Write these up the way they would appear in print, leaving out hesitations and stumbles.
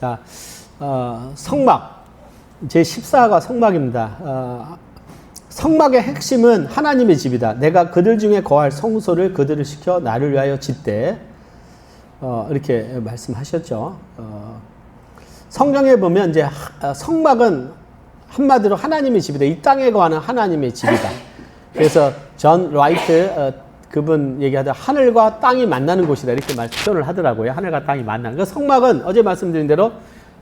자, 성막. 제14가 성막입니다. 성막의 핵심은 하나님의 집이다. 내가 그들 중에 거할 성소를 그들을 시켜 나를 위하여 짓되. 이렇게 말씀하셨죠. 성경에 보면 이제 성막은 한마디로 하나님의 집이다. 이 땅에 거하는 하나님의 집이다. 그래서 존 라이트 그분 얘기하다 하늘과 땅이 만나는 곳이다. 이렇게 표현을 하더라고요. 하늘과 땅이 만나는. 그 성막은 어제 말씀드린 대로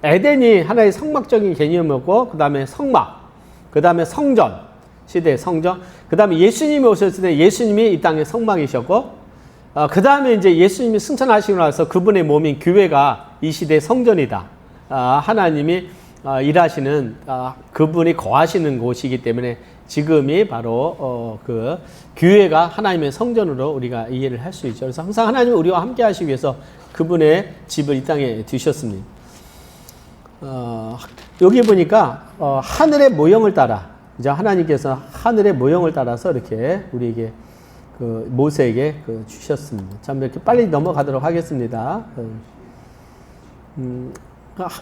에덴이 하나의 성막적인 개념이었고, 그 다음에 성막, 그 다음에 성전, 시대의 성전, 그 다음에 예수님이 오셨을 때 예수님이 이 땅의 성막이셨고, 그 다음에 이제 예수님이 승천하시고 나서 그분의 몸인 교회가 이 시대의 성전이다. 하나님이 일하시는, 그분이 거하시는 곳이기 때문에 지금이 바로 그 교회가 하나님의 성전으로 우리가 이해를 할 수 있죠. 그래서 항상 하나님이 우리와 함께 하시기 위해서 그분의 집을 이 땅에 두셨습니다. 여기 보니까 하늘의 모형을 따라, 이제 하나님께서 하늘의 모형을 따라서 이렇게 우리에게 그 모세에게 주셨습니다. 참 이렇게 빨리 넘어가도록 하겠습니다.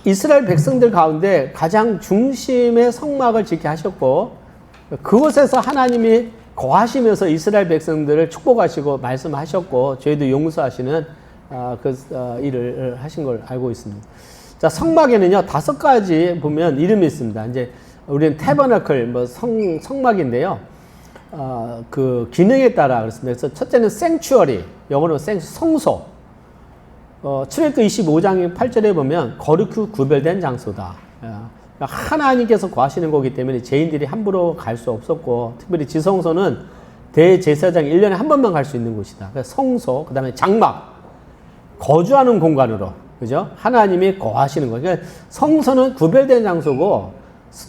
이스라엘 백성들 가운데 가장 중심의 성막을 짓게 하셨고, 그곳에서 하나님이 거하시면서 이스라엘 백성들을 축복하시고 말씀하셨고, 저희도 용서하시는 일을 하신 걸 알고 있습니다. 자, 성막에는요 5가지 보면 이름이 있습니다. 이제 우리는 태버너클 성막인데요. 그 기능에 따라 그렇습니다. 그래서 첫째는 생츄어리, 영어로 성소. 출애굽기 25장 8절에 보면 거룩히 구별된 장소다. 하나님께서 거하시는 거기 때문에 죄인들이 함부로 갈 수 없었고, 특별히 지성소는 대제사장이 1년에 한 번만 갈 수 있는 곳이다. 그래서 성소, 그 다음에 장막, 거주하는 공간으로, 그죠? 하나님이 거하시는 거예요. 그러니까 성소는 구별된 장소고,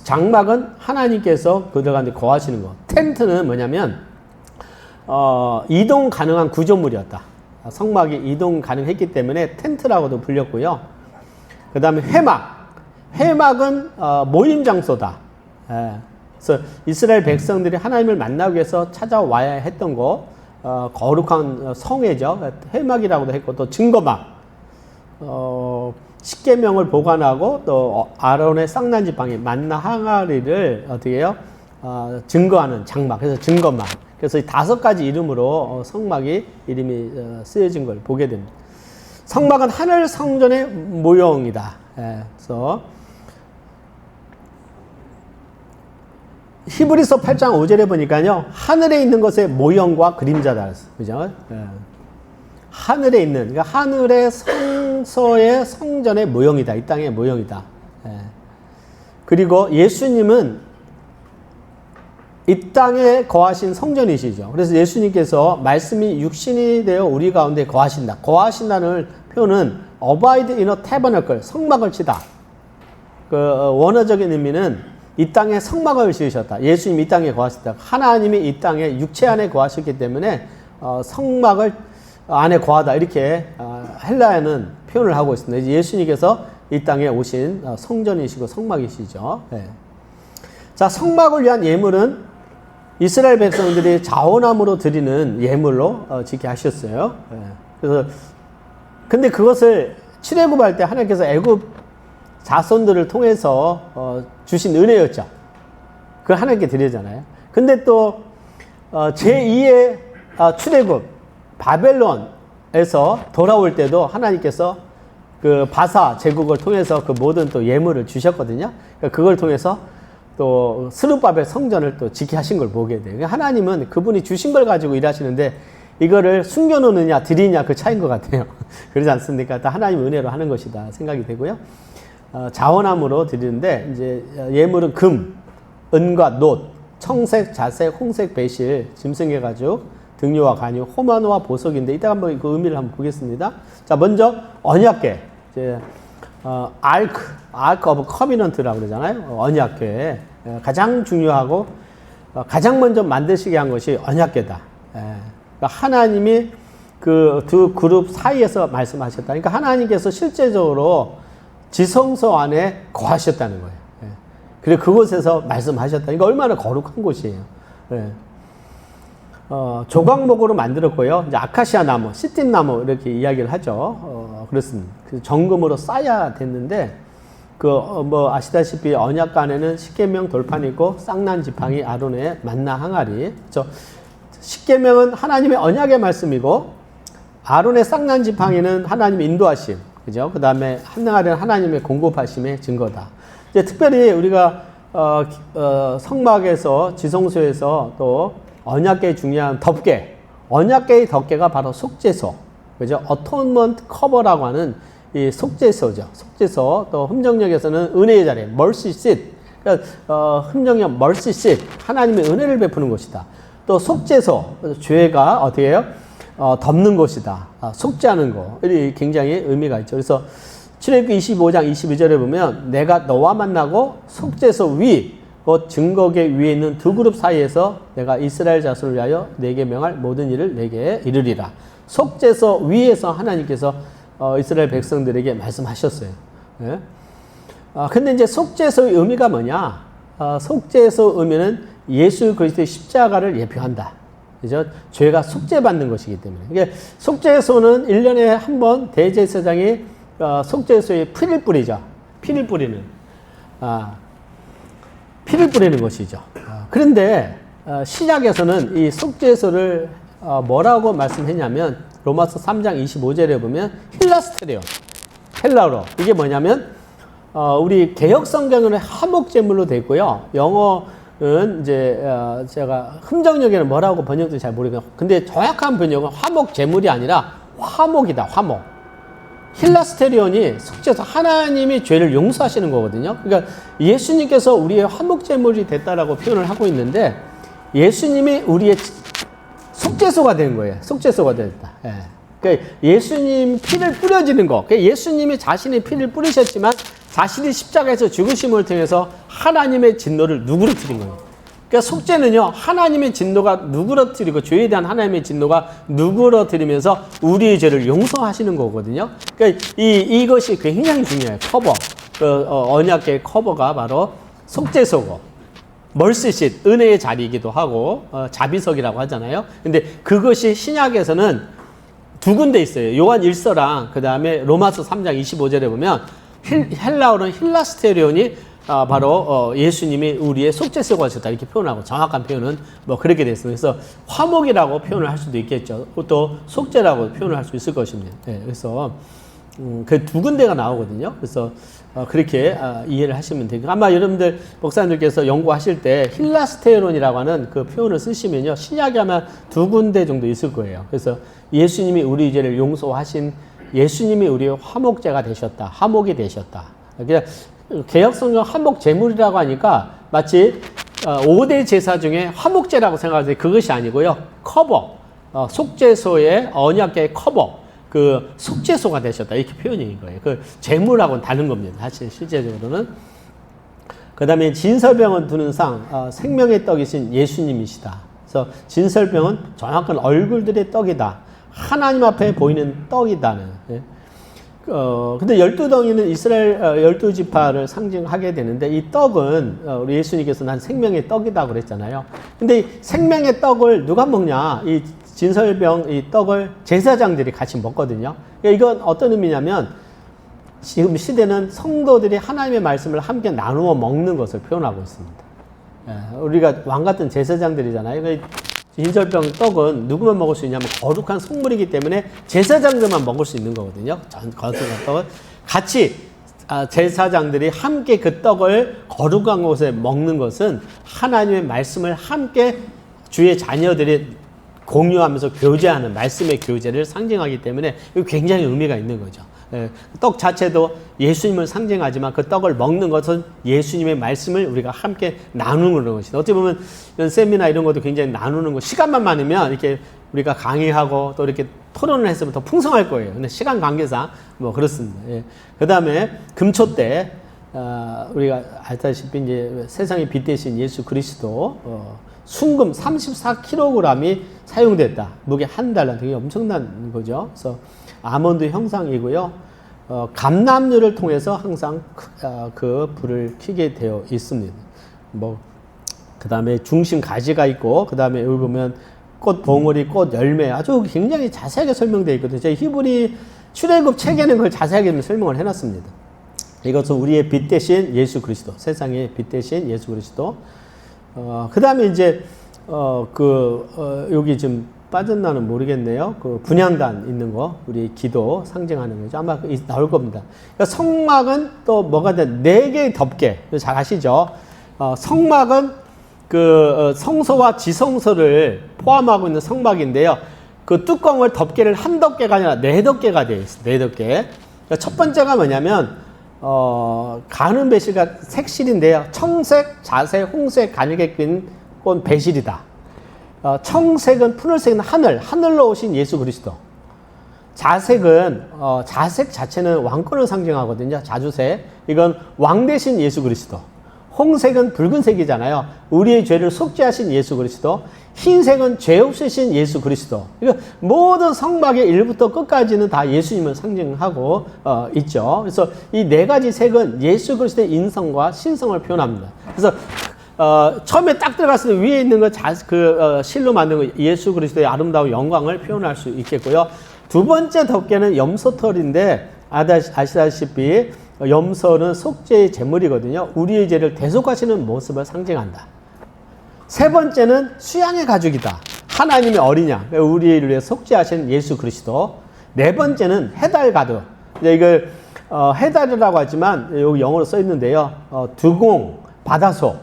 장막은 하나님께서 그들 가운데 거하시는 거. 텐트는 뭐냐면, 이동 가능한 구조물이었다. 성막이 이동 가능했기 때문에 텐트라고도 불렸고요. 그 다음에 회막은 모임 장소다. 그래서 이스라엘 백성들이 하나님을 만나기 위해서 찾아와야 했던 거, 거룩한 성회죠. 회막이라고도 했고, 또 증거막, 십계명을 보관하고, 또 아론의 쌍난지팡이 만나 항아리를 어떻게 해요? 증거하는 장막, 그래서 증거막. 그래서 이 5가지 이름으로 성막이 이름이 쓰여진 걸 보게 됩니다. 성막은 하늘 성전의 모형이다. 그래서 히브리서 8장 5절에 보니까요, 하늘에 있는 것의 모형과 그림자다. 그죠? 하늘에 있는, 그러니까 하늘의 성서의 성전의 모형이다. 이 땅의 모형이다. 그리고 예수님은 이 땅에 거하신 성전이시죠. 그래서 예수님께서 말씀이 육신이 되어 우리 가운데 거하신다. 거하신다는 표현은 abide in a tabernacle, 성막을 치다. 그 원어적인 의미는 이 땅에 성막을 지으셨다. 예수님이 이 땅에 거하셨다. 하나님이 이 땅에 육체 안에 거하셨기 때문에 성막을 안에 거하다. 이렇게 헬라어는 표현을 하고 있습니다. 예수님께서 이 땅에 오신 성전이시고 성막이시죠. 자, 성막을 위한 예물은 이스라엘 백성들이 자원함으로 드리는 예물로 짓게 하셨어요. 그래서 근데 그것을 출애굽할 때 하나님께서 애굽 자손들을 통해서 주신 은혜였죠. 그걸 하나님께 드리잖아요. 근데 또 제2의 출애굽 바벨론에서 돌아올 때도 하나님께서 그 바사 제국을 통해서 그 모든 또 예물을 주셨거든요. 그걸 통해서 또 스룹바벨 성전을 또 짓게 하신 걸 보게 돼요. 하나님은 그분이 주신 걸 가지고 일하시는데 이거를 숨겨놓느냐 드리냐 그 차이인 것 같아요. 그러지 않습니까? 다 하나님 은혜로 하는 것이다 생각이 되고요. 자원함으로 드리는데 이제 예물은 금, 은과 놋, 청색, 자색, 홍색, 배실, 짐승의 가죽, 등류와 간유, 호마노와 보석인데 이따가 한번 그 의미를 한번 보겠습니다. 자, 먼저 언약궤, 이제 아크 오브 커비넌트라고 그러잖아요. 언약궤 가장 중요하고 가장 먼저 만드시게 한 것이 언약궤다. 그러니까 하나님이 그 두 그룹 사이에서 말씀하셨다. 그러니까 하나님께서 실제적으로 지성소 안에 거하셨다는 거예요. 그리고 그곳에서 말씀하셨다. 그러니까 얼마나 거룩한 곳이에요. 조각목으로 만들었고요. 이제 아카시아 나무, 시띠 나무 이렇게 이야기를 하죠. 그렇습니다. 그 정금으로 쌓아야 됐는데 뭐 아시다시피 언약간에는 십계명 돌판이 있고 쌍난 지팡이 아론의 만나 항아리. 십계명은 하나님의 언약의 말씀이고 아론의 쌍난 지팡이는 하나님의 인도하심. 그죠? 그 다음에 항아리는 하나님의 공급하심의 증거다. 이제 특별히 우리가 성막에서 지성소에서 또 언약계의 중요한 덮개, 언약계의 덮개가 바로 속죄소, 그죠? 어톤먼트 커버라고 하는 이 속죄소죠. 속죄소, 또 흠정역에서는 은혜의 자리, mercy seat. 그러니까 흠정역 mercy seat, 하나님의 은혜를 베푸는 곳이다. 또 속죄소, 죄가 어떻게 해요? 덮는 곳이다. 속죄하는 거. 이 굉장히 의미가 있죠. 그래서 출애굽기 25장 22절에 보면 내가 너와 만나고 속죄소 위, 곧 증거계 위에 있는 두 그룹 사이에서 내가 이스라엘 자손을 위하여 내게 명할 모든 일을 내게 이르리라. 속죄소 위에서 하나님께서 이스라엘 백성들에게 말씀하셨어요. 예? 근데 이제 속죄소의 의미가 뭐냐? 속죄소 의미는 예수 그리스도의 십자가를 예표한다. 그죠? 죄가 속죄받는 것이기 때문에. 이게 속죄소는 1년에 한 번 대제사장이 속죄소에 피를 뿌리죠. 피를 뿌리는. 피를 뿌리는 것이죠. 그런데 신약에서는 이 속죄소를 뭐라고 말씀했냐면 로마서 3장 25절에 보면 힐라스테리온, 헬라어로 이게 뭐냐면 우리 개역 성경은 화목제물로 되어 있고요. 영어는 이제 제가 흠정역에는 뭐라고 번역도 잘 모르겠어요. 근데 정확한 번역은 화목제물이 아니라 화목이다. 화목. 힐라스테리온이 속죄소, 하나님이 죄를 용서하시는 거거든요. 그러니까 예수님께서 우리의 화목제물이 됐다라고 표현을 하고 있는데 예수님이 우리의 속죄소가 된 거예요. 속죄소가 됐다. 예. 그러니까 예수님 피를 뿌려지는 거. 그러니까 예수님이 자신의 피를 뿌리셨지만 자신이 십자가에서 죽으심을 통해서 하나님의 진노를 누그러뜨린 거예요. 그러니까 속죄는요, 하나님의 진노가 누그러뜨리고 죄에 대한 하나님의 진노가 누그러뜨리면서 우리의 죄를 용서하시는 거거든요. 그러니까 이것이 굉장히 중요해요. 커버. 언약계의 커버가 바로 속죄소고, 멀시씰, 은혜의 자리이기도 하고, 자비석이라고 하잖아요. 근데 그것이 신약에서는 두 군데 있어요. 요한 1서랑 그 다음에 로마서 3장 25절에 보면 헬라어는 힐라스테리온이 바로 예수님이 우리의 속죄소가 되셨다 이렇게 표현하고 정확한 표현은 뭐 그렇게 됐습니다. 그래서 화목이라고 표현을 할 수도 있겠죠. 또 속죄라고 표현을 할 수 있을 것입니다. 네, 그래서 그 두 군데가 나오거든요. 그래서 그렇게 이해를 하시면 되고 아마 여러분들 목사님들께서 연구하실 때 힐라스테론이라고 하는 그 표현을 쓰시면요 신약에 아마 두 군데 정도 있을 거예요. 그래서 예수님이 우리 죄를 용서하신 예수님이 우리의 화목제가 되셨다, 화목이 되셨다. 그냥 개역성경 화목 제물이라고 하니까 마치 5대 제사 중에 화목제라고 생각하는데 그것이 아니고요. 커버, 속죄소의 언약계의 커버, 그 속죄소가 되셨다 이렇게 표현인 거예요. 그 제물하고는 다른 겁니다. 사실 실제적으로는. 그 다음에 진설병은 두는 상, 생명의 떡이신 예수님이시다. 그래서 진설병은 정확한 얼굴들의 떡이다. 하나님 앞에 보이는 떡이다는. 예. 근데 12덩이는 이스라엘 12지파를 상징하게 되는데 이 떡은 우리 예수님께서 난 생명의 떡이다 그랬잖아요. 근데 이 생명의 떡을 누가 먹냐? 이 진설병 이 떡을 제사장들이 같이 먹거든요. 그러니까 이건 어떤 의미냐면 지금 시대는 성도들이 하나님의 말씀을 함께 나누어 먹는 것을 표현하고 있습니다. 우리가 왕 같은 제사장들이잖아요. 진설병 떡은 누구만 먹을 수 있냐면 거룩한 성물이기 때문에 제사장들만 먹을 수 있는 거거든요. 거룩한 떡은 같이 제사장들이 함께 그 떡을 거룩한 곳에 먹는 것은 하나님의 말씀을 함께 주의 자녀들이 공유하면서 교제하는 말씀의 교제를 상징하기 때문에 굉장히 의미가 있는 거죠. 떡 자체도 예수님을 상징하지만 그 떡을 먹는 것은 예수님의 말씀을 우리가 함께 나누는 것이다. 어찌 보면 이런 세미나 이런 것도 굉장히 나누는 거 시간만 많으면 이렇게 우리가 강의하고 또 이렇게 토론을 했으면 더 풍성할 거예요. 근데 시간 관계상 뭐 그렇습니다. 그 다음에 금초 때 우리가 알다시피 이제 세상의 빛 대신 예수 그리스도 순금 34kg이 사용됐다. 무게 한 달러 되게 엄청난 거죠. 그래서 아몬드 형상이고요. 감람류를 통해서 항상 그 불을 켜게 되어 있습니다. 뭐 그 다음에 중심 가지가 있고 그 다음에 여기 보면 꽃 봉우리, 꽃 열매 아주 굉장히 자세하게 설명되어 있거든요. 제 히브리 출애굽 책에는 그걸 자세하게 설명을 해놨습니다. 이것은 우리의 빛 대신 예수 그리스도, 세상의 빛 대신 예수 그리스도. 그 다음에 이제, 여기 좀 빠졌나는 모르겠네요. 그 분향단 있는 거, 우리 기도 상징하는 거죠. 아마 나올 겁니다. 그러니까 성막은 또 뭐가 돼? 4개의 덮개. 잘 아시죠? 성막은 성소와 지성소를 포함하고 있는 성막인데요. 그 뚜껑을 덮개를 한 덮개가 아니라 4덮개가 되어 있어요. 4덮개. 그러니까 첫 번째가 뭐냐면, 가는 배실과 색실인데요. 청색, 자색, 홍색, 가늘게 낀 건 배실이다. 청색은 푸른색은 하늘로 오신 예수 그리스도. 자색은 자색 자체는 왕권을 상징하거든요. 자주색. 이건 왕 대신 예수 그리스도. 홍색은 붉은색이잖아요. 우리의 죄를 속죄하신 예수 그리스도. 흰색은 죄 없으신 예수 그리스도. 그러니까 모든 성막의 1부터 끝까지는 다 예수님을 상징하고 있죠. 그래서 이 4가지 색은 예수 그리스도의 인성과 신성을 표현합니다. 그래서 처음에 딱 들어갔을 때 위에 있는 거 실로 만든 거 예수 그리스도의 아름다운 영광을 표현할 수 있겠고요. 두 번째 덮개는 염소털인데 아시다시피 염소는 속죄의 제물이거든요. 우리의 죄를 대속하시는 모습을 상징한다. 세 번째는 수양의 가죽이다. 하나님의 어린 양, 우리를 위해 속죄하신 예수 그리스도. 네 번째는 해달 가죽. 이걸 해달이라고 하지만 여기 영어로 써 있는데요. 두공, 바다소.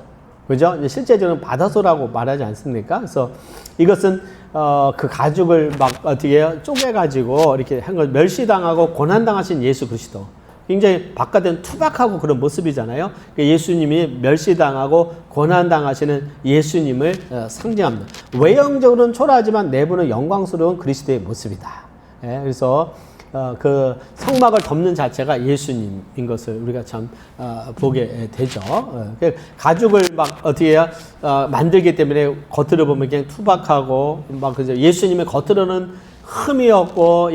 그죠? 실제적으로는 바다소라고 말하지 않습니까? 그래서 이것은 그 가죽을 막 어떻게 쪼개가지고 이렇게 한 걸 멸시당하고 고난당하신 예수 그리스도. 굉장히 바깥은 투박하고 그런 모습이잖아요. 예수님이 멸시당하고 고난당하시는 예수님을 상징합니다. 외형적으로는 초라하지만 내부는 영광스러운 그리스도의 모습이다. 예, 그래서 그 성막을 덮는 자체가 예수님인 것을 우리가 참 보게 되죠. 가죽을 막 어떻게 만들기 때문에 겉으로 보면 그냥 투박하고 막 그죠. 예수님의 겉으로는 흠이 없고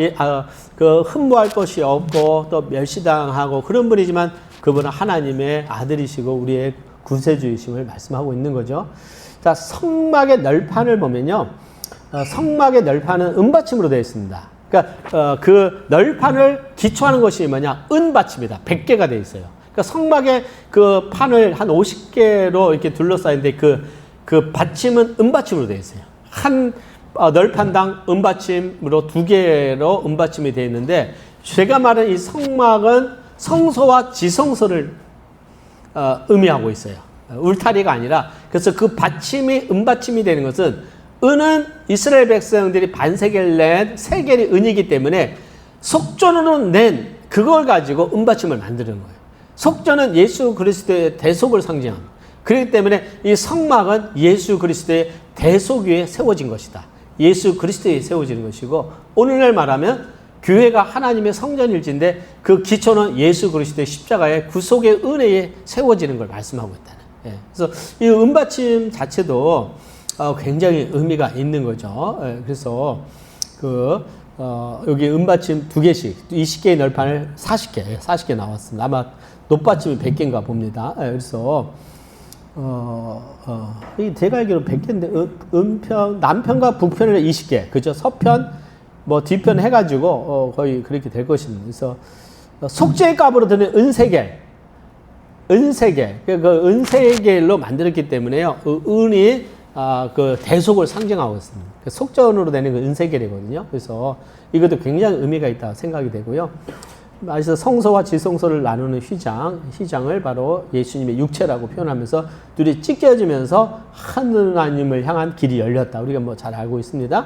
그 흠모할 것이 없고 또 멸시당하고 그런 분이지만 그분은 하나님의 아들이시고 우리의 구세주이심을 말씀하고 있는 거죠. 자, 성막의 널판을 보면요. 성막의 널판은 은받침으로 되어 있습니다. 그러니까 그 널판을 기초하는 것이 뭐냐? 은받침이다. 100개가 되어 있어요. 그러니까 성막의 그 판을 한 50개로 이렇게 둘러싸인데 그 받침은 은받침으로 되어 있어요. 한 널판당 은받침으로 2개로 은받침이 되어 있는데 제가 말한 이 성막은 성소와 지성소를 의미하고 있어요. 울타리가 아니라. 그래서 그 받침이 은받침이 되는 것은 은은 이스라엘 백성들이 반세겔 낸 세겔이 은이기 때문에 속전으로 낸 그걸 가지고 은받침을 만드는 거예요. 속전은 예수 그리스도의 대속을 상징합니다. 그렇기 때문에 이 성막은 예수 그리스도의 대속 위에 세워진 것이다. 예수 그리스도에 세워지는 것이고 오늘날 말하면 교회가 하나님의 성전일지인데 그 기초는 예수 그리스도의 십자가의 구속의 은혜에 세워지는 걸 말씀하고 있다는. 예. 그래서 이 은받침 자체도 굉장히 의미가 있는 거죠. 예. 그래서 여기 은받침 2개씩 20개의 널판을 40개 나왔습니다. 아마 높받침이 100개인가 봅니다. 예. 그래서 제가 알기로 100개인데, 남편과 북편을 20개, 그죠? 서편, 뒤편 해가지고, 거의 그렇게 될 것입니다. 그래서, 속죄의 값으로 드는 은세겔, 그 은세겔로 만들었기 때문에요. 은이, 그 대속을 상징하고 있습니다. 속전으로 되는 그 은세겔이거든요. 그래서 이것도 굉장히 의미가 있다 생각이 되고요. 그래서 성소와 지성소를 나누는 휘장을 바로 예수님의 육체라고 표현하면서 둘이 찢겨지면서 하나님을 향한 길이 열렸다. 우리가 잘 알고 있습니다.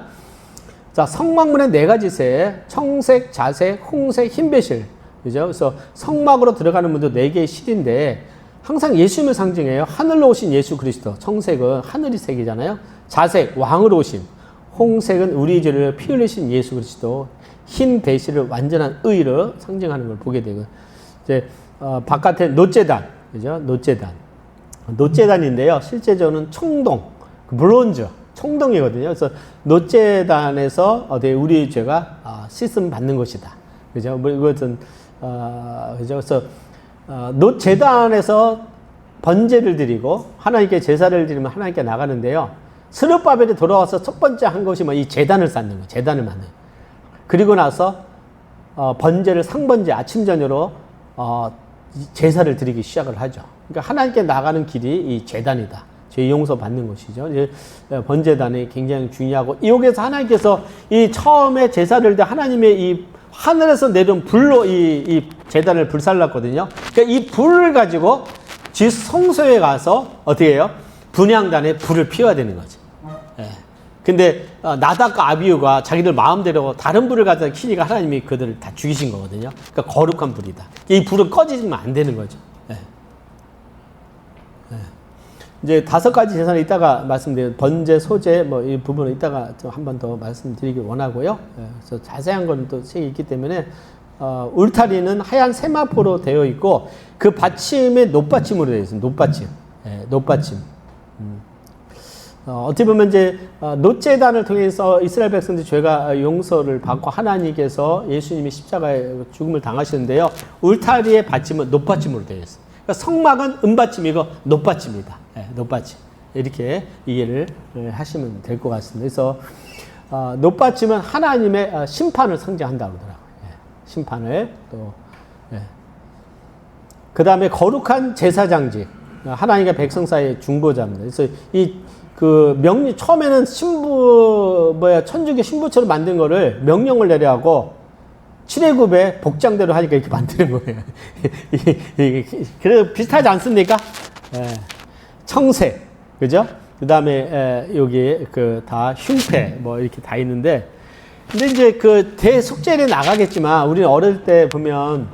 자, 성막문의 4가지 색, 청색, 자색, 홍색, 흰배실. 그죠? 그래서 성막으로 들어가는 문도 4개의 실인데 항상 예수님을 상징해요. 하늘로 오신 예수 그리스도. 청색은 하늘이 색이잖아요. 자색, 왕으로 오신. 홍색은 우리의 죄를 피 흘리신 예수 그리스도. 흰 배실을 완전한 의를 상징하는 걸 보게 되고, 이제, 바깥에 노제단, 그죠? 노제단인데요. 실제적으로는 청동, 브론즈, 청동이거든요. 그래서 노제단에서 우리 죄가 씻음 받는 것이다. 그죠? 이것은, 그죠? 그래서, 노제단에서 번제를 드리고, 하나님께 제사를 드리면 하나님께 나가는데요. 스룹바벨이 돌아와서 첫 번째 한 것이 뭐 이 제단을 쌓는 거예요. 제단을 만드는 거예요. 그리고 나서 번제를 상번제 아침 저녁으로 제사를 드리기 시작을 하죠. 그러니까 하나님께 나가는 길이 이 제단이다. 죄 용서 받는 것이죠. 번제단이 굉장히 중요하고, 여기에서 하나님께서 이 처음에 제사를 할 때 하나님의 이 하늘에서 내려온 불로 이 제단을 불살랐거든요. 그러니까 이 불을 가지고 성소에 가서 어떻게 해요? 분향단에 불을 피워야 되는 거죠. 예. 근데 나답과 아비후가 자기들 마음대로 다른 불을 가져다 키니까 하나님이 그들을 다 죽이신 거거든요. 그러니까 거룩한 불이다. 이 불은 꺼지면 안 되는 거죠. 예. 예. 이제 5가지 제사는 이따가 말씀드려요. 번제, 소제, 뭐 이 부분은 이따가 한 번 더 말씀드리기 원하고요. 예. 그래서 자세한 건 또 책이 있기 때문에, 울타리는 하얀 세마포로 되어 있고, 그 받침에 놋받침으로 되어 있습니다. 놋받침. 예, 놋받침. 어떻게 보면 이제 놋제단을 통해서 이스라엘 백성들이 죄가 용서를 받고 하나님께서 예수님이 십자가에 죽음을 당하시는데요. 울타리의 받침은 놋받침으로 되어 있어요. 그러니까 성막은 은받침이고 놋받침이다. 네, 놋받침. 이렇게 이해를 하시면 될 것 같습니다. 그래서 놋받침은 하나님의 심판을 상징한다고 그러더라고요. 네, 심판을 또. 네. 그 다음에 거룩한 제사장직. 하나님과 백성 사이의 중보자입니다. 그래서 처음에는 천주교 신부처럼 만든 거를 명령을 내려하고, 출애굽의 복장대로 하니까 이렇게 만드는 거예요. 그래서 비슷하지 않습니까? 예. 청색, 그죠? 그 다음에, 여기, 다 흉패, 뭐, 이렇게 다 있는데, 근데 이제 대속죄에 나가겠지만, 우리는 어릴 때 보면,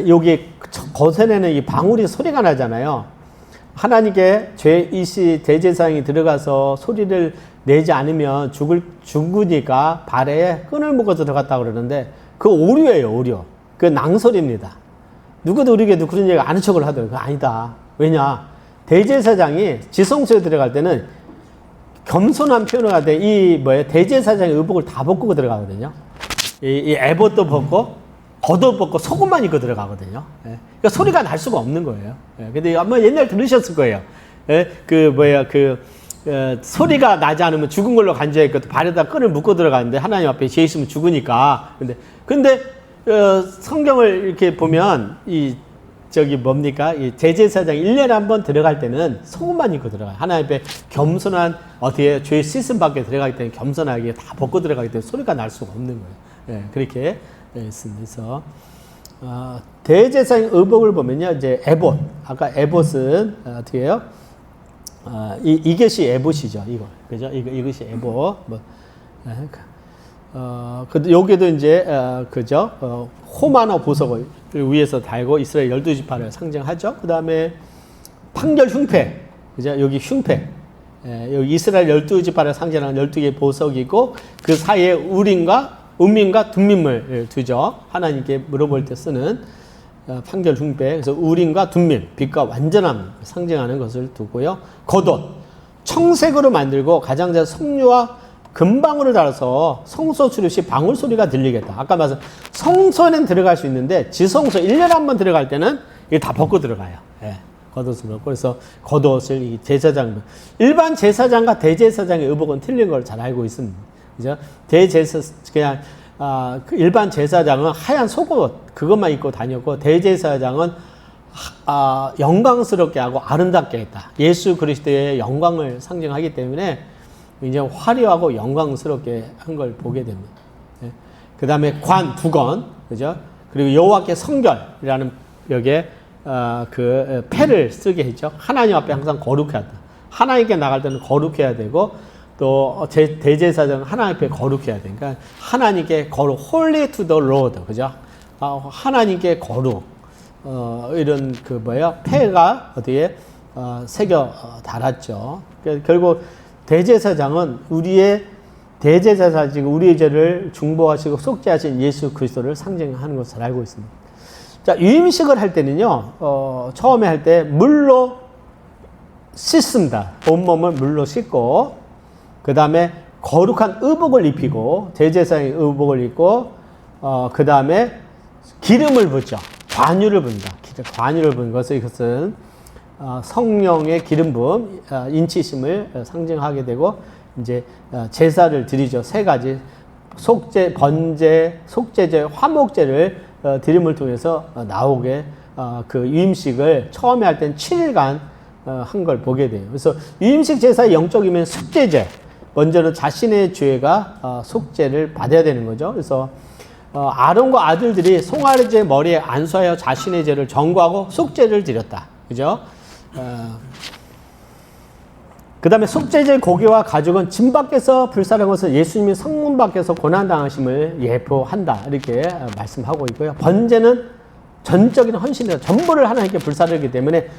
여기 거센에는 이 방울이 소리가 나잖아요. 하나님께 죄이시 대제사장이 들어가서 소리를 내지 않으면 죽으니까 발에 끈을 묶어 들어갔다고 그러는데, 그 오류예요, 오류. 그 낭설입니다. 누구도 우리에게도 그런 얘기 아는 척을 하더라고요. 아니다. 왜냐? 대제사장이 지성소에 들어갈 때는 겸손한 표현을 할 때 대제사장의 의복을 다 벗고 들어가거든요. 이 에봇도 벗고, 겉옷 벗고 속옷만 입고 들어가거든요. 예. 그러니까 소리가 날 수가 없는 거예요. 예. 근데 아마 옛날에 들으셨을 거예요. 예. 소리가 나지 않으면 죽은 걸로 간주했고, 발에다 끈을 묶고 들어가는데, 하나님 앞에 죄 있으면 죽으니까. 근데 성경을 이렇게 보면, 이 대제사장 1년에 한 번 들어갈 때는 속옷만 입고 들어가요. 하나님 앞에 겸손한, 어떻게 죄 씻음 밖에 들어가기 때문에 겸손하게 다 벗고 들어가기 때문에 소리가 날 수가 없는 거예요. 예. 그렇게 있습니다. 그래서 대제사장 의복을 보면요, 이제 에봇, 아까 에봇은 어떻게 해요? 이것이 에봇이죠, 이거, 그죠? 이것이 에봇. 여기도 이제 그죠? 호마노 보석을 위에서 달고 이스라엘 12지파를 상징하죠. 그 다음에 판결 흉패, 그죠? 여기 흉패. 여기 이스라엘 12지파를 상징하는 12개의 보석이고, 그 사이에 우림과 둠밈을 두죠. 하나님께 물어볼 때 쓰는 판결 흉패. 그래서 우림과 둠밈, 빛과 완전함 상징하는 것을 두고요. 겉옷, 청색으로 만들고 가장자리 석류와 금방울을 달아서 성소 출입시 방울 소리가 들리겠다. 아까 말씀 성소에는 들어갈 수 있는데 지성소 1년에 한 번 들어갈 때는 이게 다 벗고 들어가요. 예, 겉옷을 벗고. 그래서 겉옷을 이 제사장, 일반 제사장과 대제사장의 의복은 틀린 걸 잘 알고 있습니다. 그죠? 일반 제사장은 하얀 속옷, 그것만 입고 다녔고, 대제사장은, 영광스럽게 하고 아름답게 했다. 예수 그리스도의 영광을 상징하기 때문에 굉장히 화려하고 영광스럽게 한 걸 보게 됩니다. 네. 그 다음에 부건, 그죠? 그리고 여호와께 성결이라는 여기에, 패를 쓰게 했죠. 하나님 앞에 항상 거룩해야 한다. 하나님께 나갈 때는 거룩해야 되고, 또 대제사장은 하나님 앞에 거룩해야 돼. 그러니까 하나님께 거룩, holy to the Lord, 그죠? 하나님께 거룩, 이런 패가 어디에 새겨 달았죠. 그러니까 결국 대제사장은 우리의 죄를 중보하시고 속죄하신 예수 그리스도를 상징하는 것을 알고 있습니다. 자, 유임식을 할 때는요, 처음에 할 때 물로 씻습니다. 온몸을 물로 씻고, 그 다음에 거룩한 의복을 입히고, 대제사장의 의복을 입고, 그 다음에 기름을 붓죠. 관유를 붓는다. 관유를 붓는 것은, 이것은 성령의 기름 부음, 인치심을 상징하게 되고 이제 제사를 드리죠. 세 가지 속죄, 번제, 속죄제, 화목제를 드림을 통해서 나오게 그 유임식을 처음에 할 땐 7일간 한 걸 보게 돼요. 그래서 유임식 제사의 영적이면 속죄제, 먼저는 자신의 죄가 속죄를 받아야 되는 거죠. 그래서 아론과 아들들이 송아지의 머리에 안수하여 자신의 죄를 정구하고 속죄를 드렸다. 그죠? 그 다음에 속죄제 고기와 가죽은 진 밖에서 불사른 것을 예수님이 성문 밖에서 고난당하심을 예표한다. 이렇게 말씀하고 있고요. 번제는 전적인 헌신이다. 전부를 하나님께 불사르기 때문에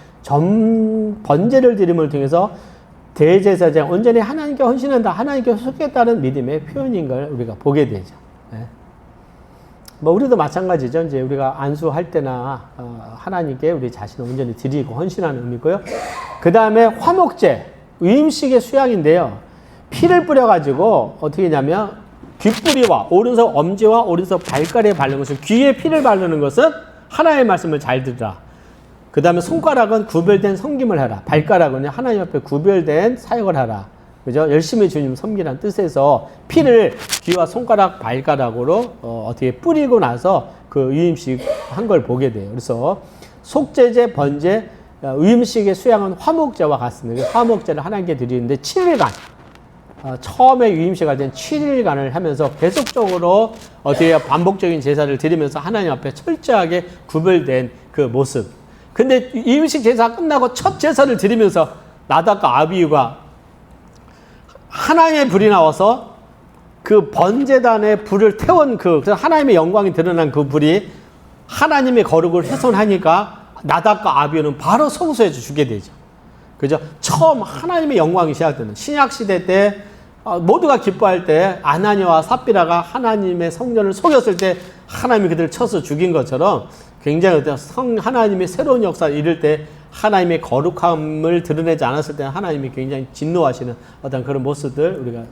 번제를 드림을 통해서 대제사장 온전히 하나님께 헌신한다. 하나님께 속겠다는 믿음의 표현인 걸 우리가 보게 되죠. 뭐 우리도 마찬가지죠. 이제 우리가 안수할 때나 하나님께 우리 자신을 온전히 드리고 헌신하는 의미고요. 그 다음에 화목제, 위임식의 수양인데요. 피를 뿌려가지고 어떻게 하냐면 귓뿌리와 오른손 엄지와 오른손 발가락에 바르는 것은, 귀에 피를 바르는 것은 하나님의 말씀을 잘 들으라. 그 다음에 손가락은 구별된 섬김을 하라. 발가락은 하나님 앞에 구별된 사역을 하라. 그죠? 열심히 주님 섬기라는 뜻에서 피를 귀와 손가락, 발가락으로 어떻게 뿌리고 나서 그 유임식 한 걸 보게 돼요. 그래서 속죄제, 번제, 유임식의 수양은 화목제와 같습니다. 화목제를 하나님께 드리는데 7일간, 처음에 유임식 할 때는 7일간을 하면서 계속적으로 어떻게 반복적인 제사를 드리면서 하나님 앞에 철저하게 구별된 그 모습. 근데 유임식 제사 끝나고 첫 제사를 드리면서 나답과 아비후가 하나님의 불이 나와서 그 번제단에 불을 태운 그래서 하나님의 영광이 드러난 그 불이 하나님의 거룩을 훼손하니까 나답과 아비후는 바로 성소에서 죽게 되죠. 그죠? 처음 하나님의 영광이 시작되는 신약시대 때 모두가 기뻐할 때 아나니아와 삽비라가 하나님의 성전을 속였을 때 하나님이 그들을 쳐서 죽인 것처럼 굉장히 하나님의 새로운 역사를 이룰 때 하나님의 거룩함을 드러내지 않았을 때 하나님이 굉장히 진노하시는 어떤 그런 모습들 우리가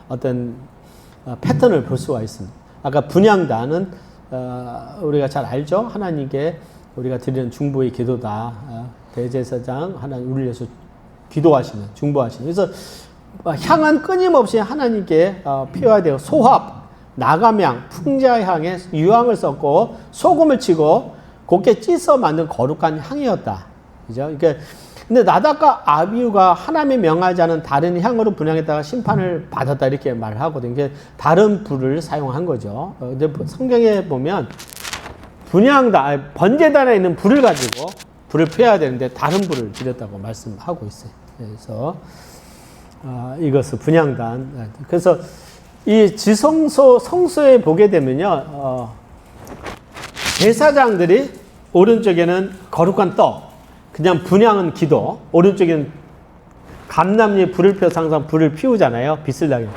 어떤 패턴을 볼 수가 있습니다. 아까 분향단은 우리가 잘 알죠. 하나님께 우리가 드리는 중보의 기도다. 대제사장 하나님 우리를 위해서 기도하시는 중보하시는. 그래서 향은 끊임없이 하나님께 피워야 돼요. 소합, 나감향, 풍자향에 유황을 섞고 소금을 치고 곱게 찢어 만든 거룩한 향이었다. 그죠? 그러니까 근데 나답과 아비후가 하나님이 명하지 않은 다른 향으로 분향했다가 심판을 받았다 이렇게 말을 하거든요. 그러니까 다른 불을 사용한 거죠. 근데 성경에 보면 번제단에 있는 불을 가지고 불을 피워야 되는데 다른 불을 드렸다고 말씀하고 있어요. 그래서 이것을 분향단. 그래서 이 지성소 성소에 보게 되면요, 제사장들이 오른쪽에는 거룩한 떡, 그냥 분향은 기도, 오른쪽에는 감람리에 불을 펴서 항상 불을 피우잖아요. 빛을 나게.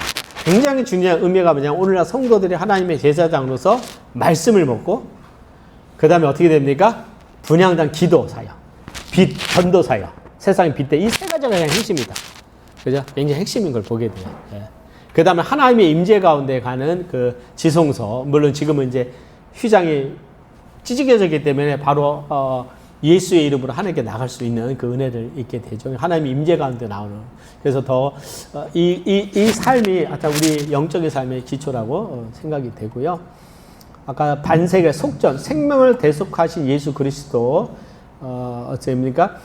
굉장히 중요한 의미가 뭐냐면 오늘날 성도들이 하나님의 제사장으로서 말씀을 먹고 그 다음에 어떻게 됩니까? 분향단 기도 사역, 빛 전도 사역, 세상의 빛대 이 세 가지가 그냥 핵심이다. 그죠? 굉장히 핵심인 걸 보게 돼요. 예. 그 다음에 하나님의 임재 가운데 가는 그 지성소, 물론 지금은 이제 휘장이 찢어졌기 때문에 바로 예수의 이름으로 하나님께 나갈 수 있는 그 은혜를 잊게 되죠. 하나님의 임재 가운데 나오는. 그래서 더 이 삶이 아까 우리 영적인 삶의 기초라고 생각이 되고요. 아까 반세계 속전, 생명을 대속하신 예수 그리스도 어떻습니까?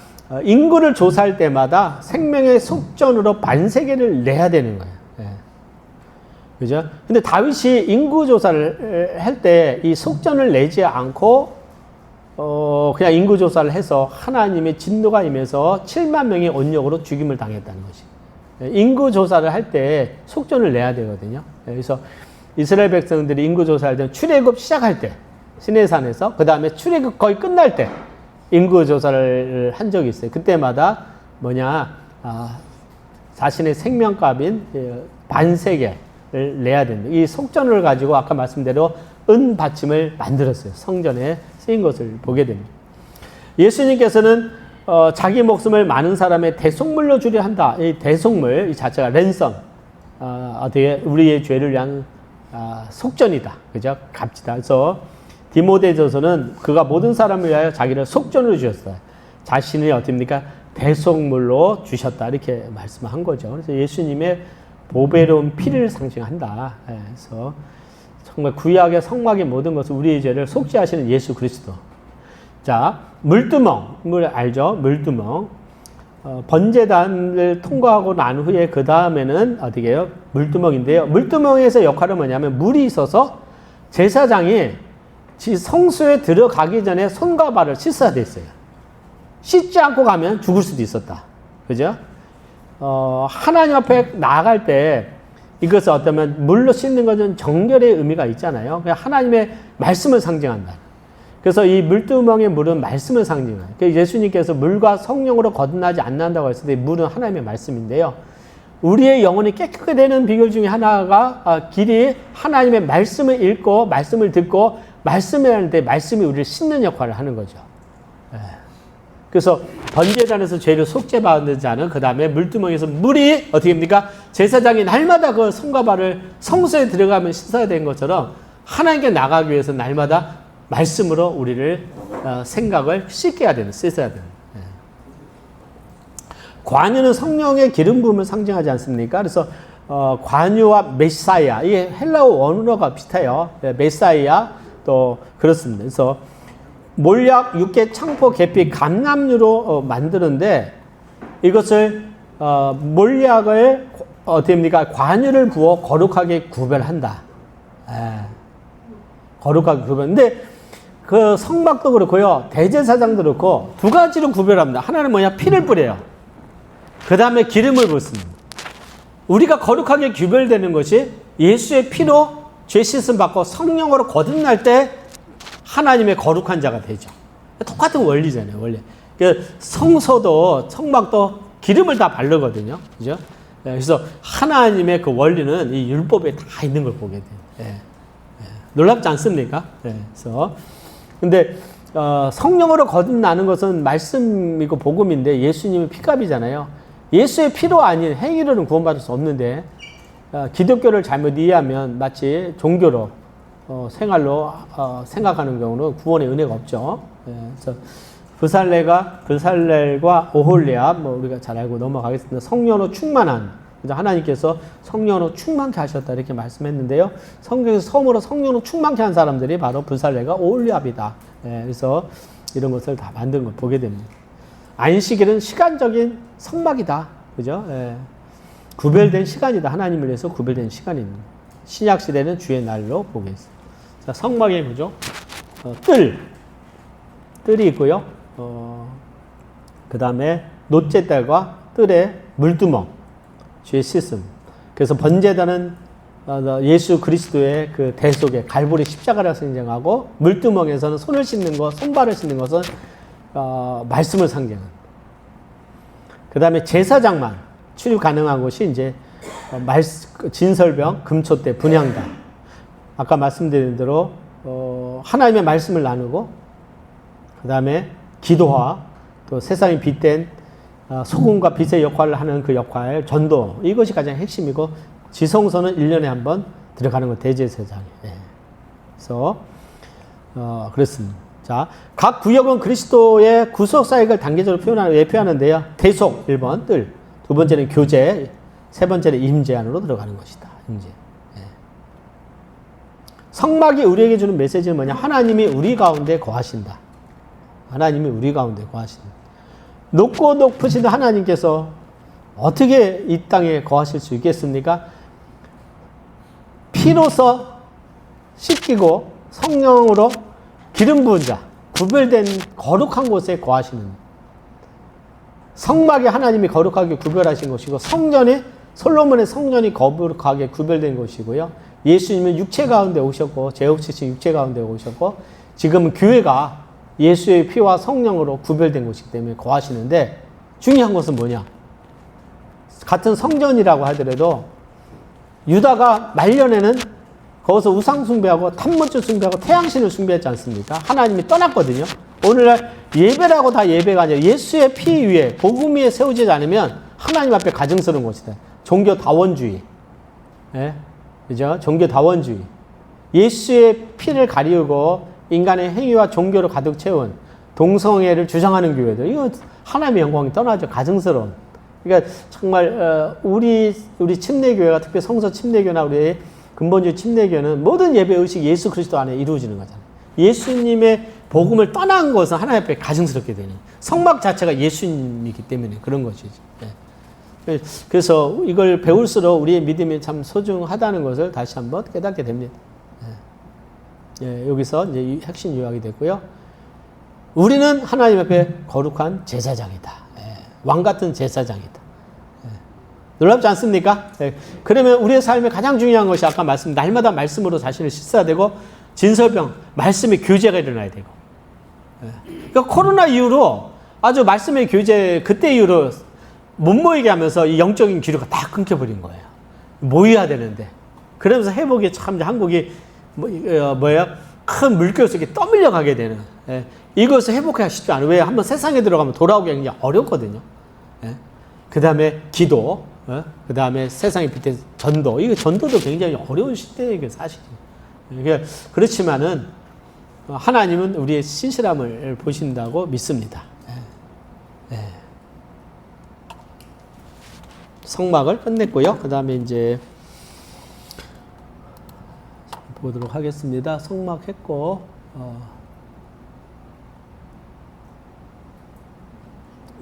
인구를 조사할 때마다 생명의 속전으로 반세계를 내야 되는 거예요. 예. 그죠? 근데 다윗이 인구 조사를 할 때 이 속전을 내지 않고 그냥 인구 조사를 해서 하나님의 진노가 임해서 7만 명이 온역으로 죽임을 당했다는 것이. 인구 조사를 할 때 속전을 내야 되거든요. 그래서 이스라엘 백성들이 인구 조사할 때 출애굽 시작할 때 시내산에서 그 다음에 출애굽 거의 끝날 때 인구 조사를 한 적이 있어요. 그때마다 자신의 생명값인 반세계를 내야 됩니다. 이 속전을 가지고 아까 말씀대로 은 받침을 만들었어요. 성전에 쓰인 것을 보게 됩니다. 예수님께서는 자기 목숨을 많은 사람의 대속물로 주려 한다. 이 대속물 이 자체가 랜섬, 어떻게 우리의 죄를 위한 속전이다. 그죠? 값지다. 그래서 디모데전서는 그가 모든 사람을 위하여 자기를 속전으로 주셨어요. 자신을 어떻습니까? 대속물로 주셨다. 이렇게 말씀한 거죠. 그래서 예수님의 보배로운 피를 상징한다. 그래서 정말 구약의 성막의 모든 것은 우리의 죄를 속죄하시는 예수 그리스도. 자, 물두멍. 물 알죠? 물두멍. 번제단을 통과하고 난 후에 그 다음에는 어떻게 해요? 물두멍인데요. 물두멍에서 역할은 뭐냐면 물이 있어서 제사장이 성소에 들어가기 전에 손과 발을 씻어야 됐어요. 씻지 않고 가면 죽을 수도 있었다. 그죠? 하나님 앞에 나아갈 때 이것을 어쩌면 물로 씻는 것은 정결의 의미가 있잖아요. 그냥 하나님의 말씀을 상징한다. 그래서 이 물두멍의 물은 말씀을 상징해요. 예수님께서 물과 성령으로 거듭나지 않는다고 했을 때 물은 하나님의 말씀인데요. 우리의 영혼이 깨끗하게 되는 비결 중에 하나가 길이 하나님의 말씀을 읽고 말씀을 듣고 말씀을 하는데 말씀이 우리를 씻는 역할을 하는 거죠. 그래서 번제단에서 죄를 속죄받는 자는 그 다음에 물두멍에서 물이 어떻게 됩니까? 제사장이 날마다 그 손과 발을 성소에 들어가면 씻어야 되는 것처럼 하나님께 나가기 위해서 날마다 말씀으로 우리를 생각을 씻겨야 되는, 씻어야 되는. 관유는 성령의 기름 부음을 상징하지 않습니까? 그래서 관유와 메사이아, 이게 헬라어 원어가 비슷해요. 메사이아 또 그렇습니다. 그래서 몰약, 육계, 창포, 계피, 감람류로 만드는데 이것을 몰약을 어떻게 합니까? 관유를 부어 거룩하게 구별한다. 거룩하게 구별하는데 그 성막도 그렇고요. 대제사장도 그렇고 두 가지로 구별합니다. 하나는 뭐냐? 피를 뿌려요. 그 다음에 기름을 붓습니다. 우리가 거룩하게 구별되는 것이 예수의 피로 죄 씻음 받고 성령으로 거듭날 때 하나님의 거룩한 자가 되죠. 똑같은 원리잖아요, 원리. 그 성소도, 성막도 기름을 다 바르거든요. 그죠? 그래서 하나님의 그 원리는 이 율법에 다 있는 걸 보게 돼요. 놀랍지 않습니까? 그래서 근데 성령으로 거듭나는 것은 말씀이고 복음인데 예수님의 피값이잖아요. 예수의 피로 아닌 행위로는 구원받을 수 없는데 기독교를 잘못 이해하면 마치 종교로 생활로 생각하는 경우는 구원의 은혜가 없죠. 그래서 브살렐과 오홀리압 우리가 잘 알고 넘어가겠습니다. 성령으로 충만한 하나님께서 성령으로 충만케 하셨다 이렇게 말씀했는데요. 성경에서 처음으로 성령으로 충만케 한 사람들이 바로 브살렐과 오홀리압이다. 그래서 이런 것을 다 만든 걸 보게 됩니다. 안식일은 시간적인 성막이다. 그죠? 구별된 시간이다. 하나님을 위해서 구별된 시간입니다. 신약 시대는 주의 날로 보겠습니다. 자, 성막의 구조. 뜰이 있고요. 그 다음에 놋제딸과 뜰에 물두멍, 주의 씻음. 그래서 번제단은 예수 그리스도의 그 대속의 갈보리 십자가를 상징하고 물두멍에서는 손을 씻는 것, 손발을 씻는 것은 말씀을 상징하는. 그 다음에 제사장만 출입 가능한 곳이 이제 진설병, 금초대, 분향단. 아까 말씀드린 대로 하나님의 말씀을 나누고 그 다음에 기도와 또 세상에 빗댄 소금과 빛의 역할을 하는 그 역할, 전도 이것이 가장 핵심이고 지성소는 1년에 한 번 들어가는 것 대제사장이에요. 그래서 그렇습니다. 자, 각 구역은 그리스도의 구속 사역을 단계적으로 예표하는데요. 대속 1번 뜰, 두 번째는 교제, 세 번째는 임재 안으로 들어가는 것이다. 임재. 성막이 우리에게 주는 메시지는 뭐냐? 하나님이 우리 가운데 거하신다. 하나님이 우리 가운데 거하신다. 높고 높으신 하나님께서 어떻게 이 땅에 거하실 수 있겠습니까? 피로서 씻기고 성령으로 기름 부은 자, 구별된 거룩한 곳에 거하시는 성막이 하나님이 거룩하게 구별하신 곳이고 성전이 솔로몬의 성전이 거룩하게 구별된 곳이고요. 예수님은 육체 가운데 오셨고 제옥치신 육체 가운데 오셨고 지금 교회가 예수의 피와 성령으로 구별된 곳이기 때문에 거하시는데 중요한 것은 뭐냐? 같은 성전이라고 하더라도 유다가 말년에는 거기서 우상 숭배하고 탐문주 숭배하고 태양신을 숭배했지 않습니까? 하나님이 떠났거든요. 오늘날 예배라고 다 예배가 아니라 예수의 피 위에 복음 위에 세우지 않으면 하나님 앞에 가증스러운 것이다. 종교 다원주의. 그죠? 종교 다원주의. 예수의 피를 가리우고 인간의 행위와 종교로 가득 채운 동성애를 주장하는 교회들, 이거 하나님의 영광이 떠나죠. 가증스러운. 그러니까 정말 우리 침례교회가, 특히 성서 침례교나 우리 근본주의 침례교는 모든 예배 의식이 예수 그리스도 안에 이루어지는 거잖아요. 예수님의 복음을 떠난 것은 하나님 앞에 가증스럽게 되는, 성막 자체가 예수님이기 때문에 그런 것이지. 예. 그래서 이걸 배울수록 우리의 믿음이 참 소중하다는 것을 다시 한번 깨닫게 됩니다. 예. 예, 여기서 이제 이 핵심 요약이 됐고요. 우리는 하나님 앞에 거룩한 제사장이다. 예. 왕 같은 제사장이다. 예. 놀랍지 않습니까? 예. 그러면 우리의 삶에 가장 중요한 것이 아까 말씀, 날마다 말씀으로 자신을 씻어야 되고, 진설병, 말씀의 교제가 일어나야 되고. 예. 그러니까 코로나 이후로 아주 말씀의 교제, 그때 이후로 못 모이게 하면서 이 영적인 기류가 다 끊겨버린 거예요. 모여야 되는데. 그러면서 회복이 참 한국이 큰 물결 속에 떠밀려 가게 되는. 예. 이것을 회복하기 쉽지 않아요. 왜? 한번 세상에 들어가면 돌아오기 굉장히 어렵거든요. 예. 그 다음에 기도, 그 다음에 세상에 빛의 전도. 이거 전도도 굉장히 어려운 시대예요, 사실은. 그러니까 그렇지만은 하나님은 우리의 신실함을 보신다고 믿습니다. 예. 예. 성막을 끝냈고요. 그 다음에 이제 보도록 하겠습니다. 성막 했고,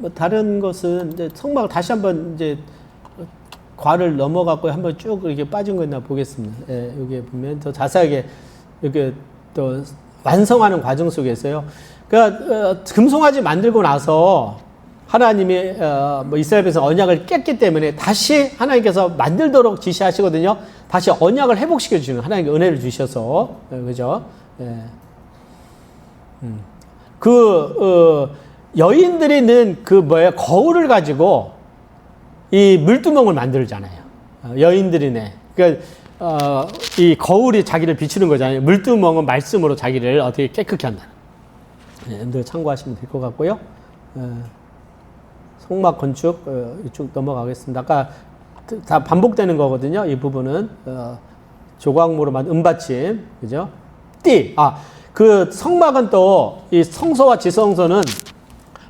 뭐 다른 것은 이제 성막을 다시 한번 이제 과를 넘어갔고 한번 쭉 이렇게 빠진 거 있나 보겠습니다. 예, 여기 보면 더 자세하게 이렇게 또 완성하는 과정 속에서요. 그러니까 금송아지 만들고 나서 하나님이 이스라엘 백성 언약을 깼기 때문에 다시 하나님께서 만들도록 지시하시거든요. 다시 언약을 회복시켜 주시는, 하나님께 은혜를 주셔서. 그죠? 예. 여인들이 는 거울을 가지고 이 물두멍을 만들잖아요. 여인들이네. 그러니까 이 거울이 자기를 비추는 거잖아요. 물두멍은 말씀으로 자기를 어떻게 깨끗게 한다. 여러분들 참고하시면 될 것 같고요. 성막 건축 쭉 넘어가겠습니다. 아까 다 반복되는 거거든요. 이 부분은 조각모로 만든 은받침, 그죠? 띠. 그 성막은 또 이 성소와 지성소는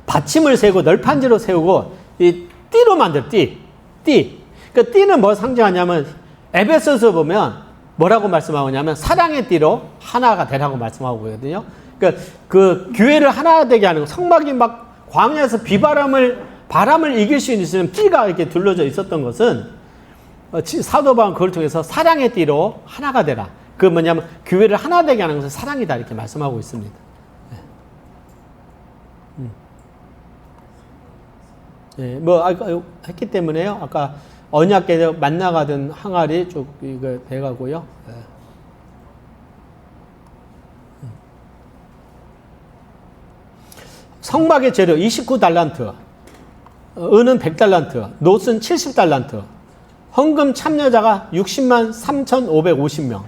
받침을 세우고 널판지로 세우고 이 띠로 만들 띠. 그 띠는 뭐 상징하냐면 에베소서 보면 뭐라고 말씀하냐면 사랑의 띠로 하나가 되라고 말씀하고 있거든요. 그러니까 그 교회를 하나 되게 하는 거, 성막이 막 광야에서 바람을 이길 수 있는 띠가 이렇게 둘러져 있었던 것은 사도 바울은 그걸 통해서 사랑의 띠로 하나가 되라. 그 뭐냐면 교회를 하나 되게 하는 것은 사랑이다 이렇게 말씀하고 있습니다. 예, 뭐 했기 때문에요. 아까 언약궤에 만나가던 항아리 쭉 이거 돼가고요. 예. 성막의 재료 29달란트, 은은 100달란트, 놋은 70달란트, 헌금 참여자가 60만 3,550명.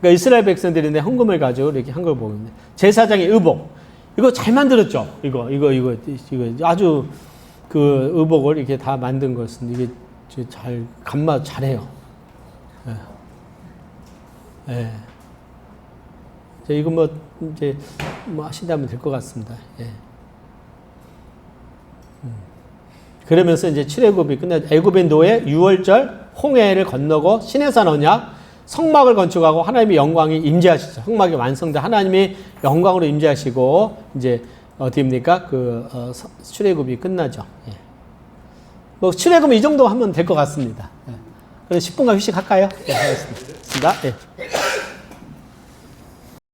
그러니까 이스라엘 백성들인데 헌금을 가지고 이렇게 한 걸 보면 제사장의 의복. 이거 잘 만들었죠. 이거 아주 그 의복을 이렇게 다 만든 것은 이게 잘 간마 잘해요. 예. 예. 이거 뭐 이제 뭐 하신다면 될 것 같습니다. 예. 그러면서 이제 출애굽이 끝나 애굽의 노예, 유월절, 홍해를 건너고 시내산 언약, 성막을 건축하고 하나님의 영광이 임재하시죠. 성막이 완성돼 하나님의 영광으로 임재하시고 이제 어디입니까? 출애굽이 끝나죠. 예. 뭐 출애굽 이 정도 하면 될 것 같습니다. 예. 그럼 10분간 휴식할까요? 예, 하겠습니다. 예.